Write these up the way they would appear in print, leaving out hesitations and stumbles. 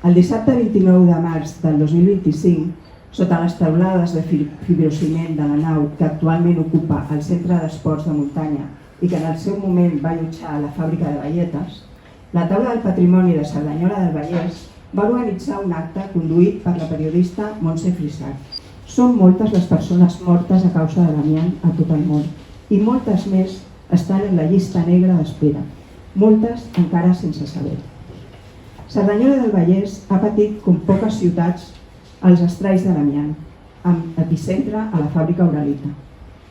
El dissabte 29 de març del 2025, sota les teulades de fibrociment de la nau que actualment ocupa el Centre d'Esports de Muntanya i que en el seu moment va allotjar a la fàbrica de baietes, la taula del patrimoni de Cerdanyola del Vallès va organitzar un acte conduït per la periodista Montse Frisat. Són moltes les persones mortes a causa de l'amiant a tot el món i moltes més estan en la llista negra d'espera, moltes encara sense saber. Cerdanyola del Vallès ha patit com poques ciutats els estralls de l'amiant, amb epicentre a la fàbrica Uralita.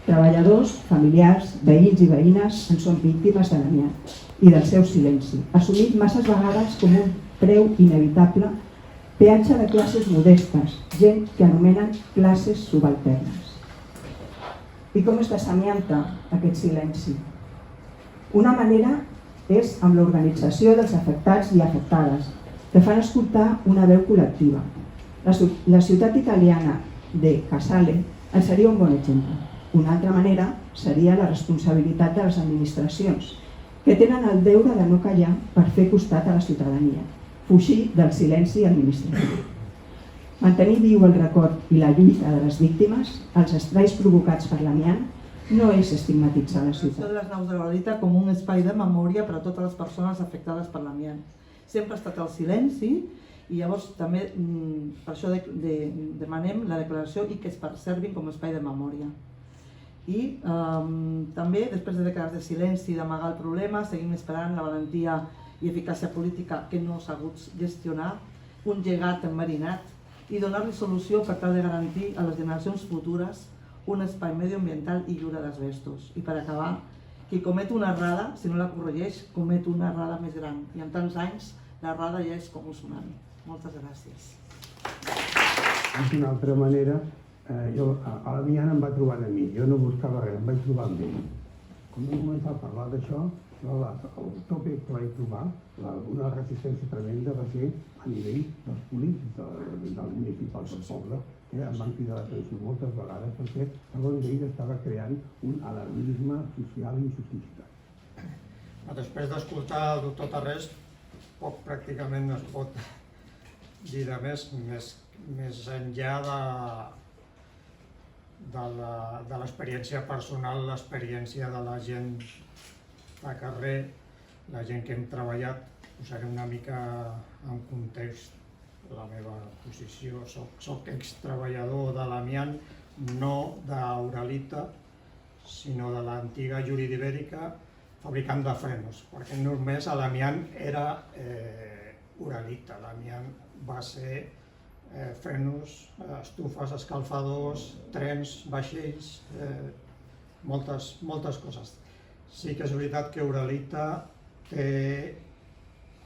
Treballadors, familiars, veïns i veïnes en són víctimes de l'amiant i del seu silenci, assumit masses vegades com un preu inevitable, peatge de classes modestes, gent que anomenen classes subalternes. I com es desamianta aquest silenci? Una manera és amb l'organització dels afectats i afectades, que fan escoltar una veu col·lectiva. La ciutat italiana de Casale en seria un bon exemple. Una altra manera seria la responsabilitat de les administracions, que tenen el deure de no callar per fer costat a la ciutadania, fugir del silenci administratiu. Mantenir viu el record i la lluita de les víctimes, els estralls provocats per l'amiant, no és estigmatitzar la ciutat. Les naus de Uralita com un espai de memòria per a totes les persones afectades per l'amiant. Sempre ha estat el silenci i llavors també per això demanem la declaració i que es servin com a espai de memòria. I també, després de dècades de silenci i d'amagar el problema, seguim esperant la valentia i eficàcia política que no s'ha hagut gestionar, un llegat enmarinat i donar-li solució per tal de garantir a les generacions futures un espai medioambiental i lliure d'asbestos. I per acabar, qui comet una errada, si no la corregeix, comet una errada més gran. I en tants anys, l'errada ja és com un tsunami. Moltes gràcies. D'una altra manera, a l'amiant em va trobar a mi, jo no buscava res, em vaig trobar amb ell. Quan vam començar a parlar d'això, el tòpic que vaig trobar, una resistència tremenda va ser a nivell dels polítics del municipal del poble, que em van cridar l'atenció moltes vegades perquè, segons ells, estava creant un alarmisme social injustificat. Després d'escoltar el doctor Tarrés, poc pràcticament es pot dir de més enllà de l'experiència personal, l'experiència de la gent de carrer, la gent que hem treballat. Posaré una mica en context la meva posició. Soc extreballador de l'amiant, no d'Uralita, sinó de l'antiga Lluri d'Ibèrica, fabricant de frenos, perquè només l'amiant era Uralita. L'amiant va ser frenos, estufes, escalfadors, trens, vaixells, moltes coses. Sí que és veritat que Uralita té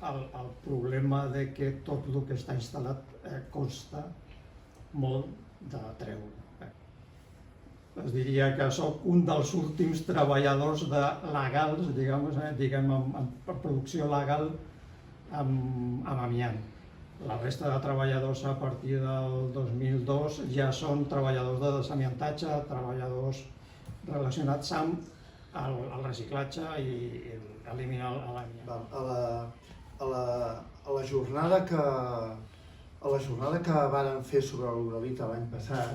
el problema de que tot el que està instal·lat costa molt de treure. Es diria que sóc un dels últims treballadors legals, diguem en producció legal amb amiant. La resta de treballadors a partir del 2002 ja són treballadors de desamiantatge, treballadors relacionats amb el reciclatge i eliminar l'amiant. A la jornada que varen fer sobre l'Uralita l'any passat,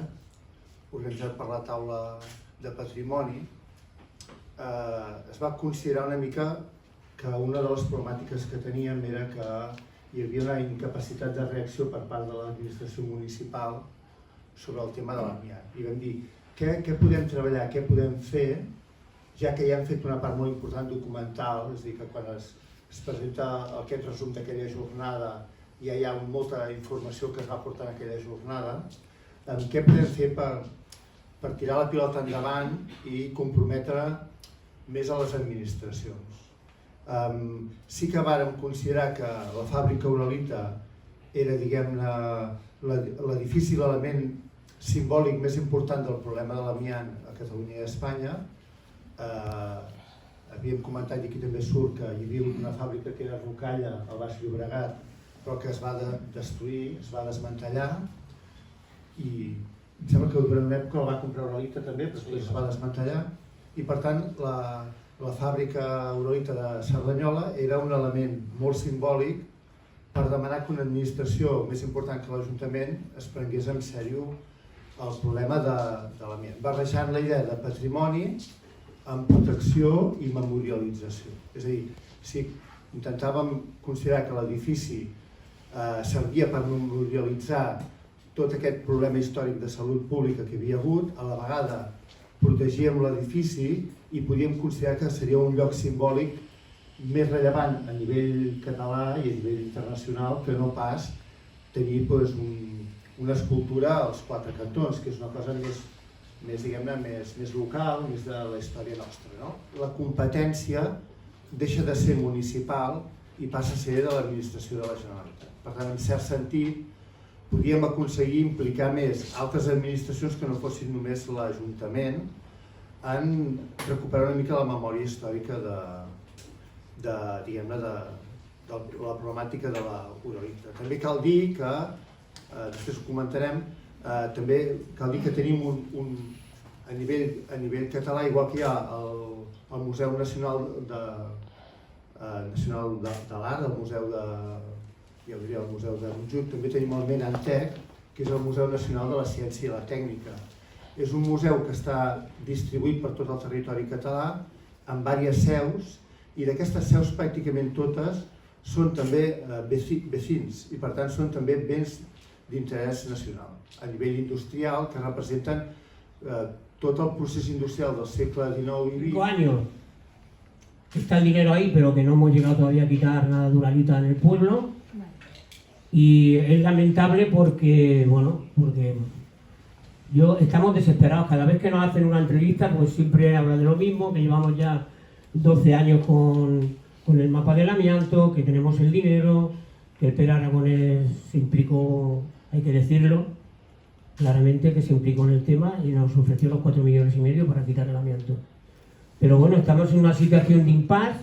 organitzat per la taula de patrimoni, es va considerar una mica que una de les problemàtiques que teníem era que hi havia una incapacitat de reacció per part de l'administració municipal sobre el tema de l'amiant. I vam dir, què podem treballar, què podem fer, ja que ja hem fet una part molt important documental, és a dir, que quan es presenta aquest resum d'aquella jornada ja hi ha molta informació que es va portar en aquella jornada, què podem fer per tirar la pilota endavant i comprometre més a les administracions. Sí que vàrem considerar que la fàbrica Uralita era, diguem-ne, l'edifici, l'element simbòlic més important del problema de l'amiant a Catalunya i a Espanya. Havíem comentat, i aquí també surt, que hi havia una fàbrica que era Rocalla, al Baix Llobregat, però que es va destruir, es va desmantellar, i em sembla que durant una època la va comprar Uralita també, però després es va desmantellar, i per tant la fàbrica Uralita de Cerdanyola era un element molt simbòlic per demanar que una administració més important que l'Ajuntament es prengués en sèrio el problema de l'ambient, barrejant la idea de patrimoni amb protecció i memorialització. És a dir, si intentàvem considerar que l'edifici servia per memorialitzar tot aquest problema històric de salut pública que hi havia hagut, a la vegada protegíem l'edifici i podíem considerar que seria un lloc simbòlic més rellevant a nivell català i a nivell internacional que no pas tenir una escultura als quatre cantons, que és una cosa més local, més de la història nostra. La competència deixa de ser municipal i passa a ser de l'administració de la Generalitat. Per tant, en cert sentit, podíem aconseguir implicar més altres administracions que no fossin només l'Ajuntament en recuperar una mica la memòria històrica de la problemàtica de la uralita. També cal dir que, després ho comentarem, també cal dir que tenim a nivell català, igual que hi ha el Museu Nacional de l'Art, el Museu de Montjuïc, també tenim el Menantec, que és el Museu Nacional de la Ciència i la Tècnica. És un museu que està distribuït per tot el territori català, amb diverses seus, i d'aquestes seus pràcticament totes són també vecins, i per tant són també béns d'interès nacional, a nivell industrial, que representen tot el procés industrial del segle XIX i XX. 5 años. Está el dinero ahí, pero que no hemos llegado todavía a quitar nada de uralita en el pueblo. Y es lamentable porque estamos desesperados. Cada vez que nos hacen una entrevista, pues siempre habla de lo mismo, que llevamos ya 12 años con el mapa del amianto, que tenemos el dinero, que el Pere Aragonés se implicó, hay que decirlo claramente, que se implicó en el tema y nos ofreció los 4,5 millones para quitar el amianto. Pero bueno, estamos en una situación de impasse,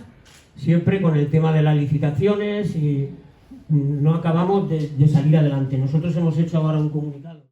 siempre con el tema de las licitaciones y no acabamos de salir adelante. Nosotros hemos hecho ahora un comunicado.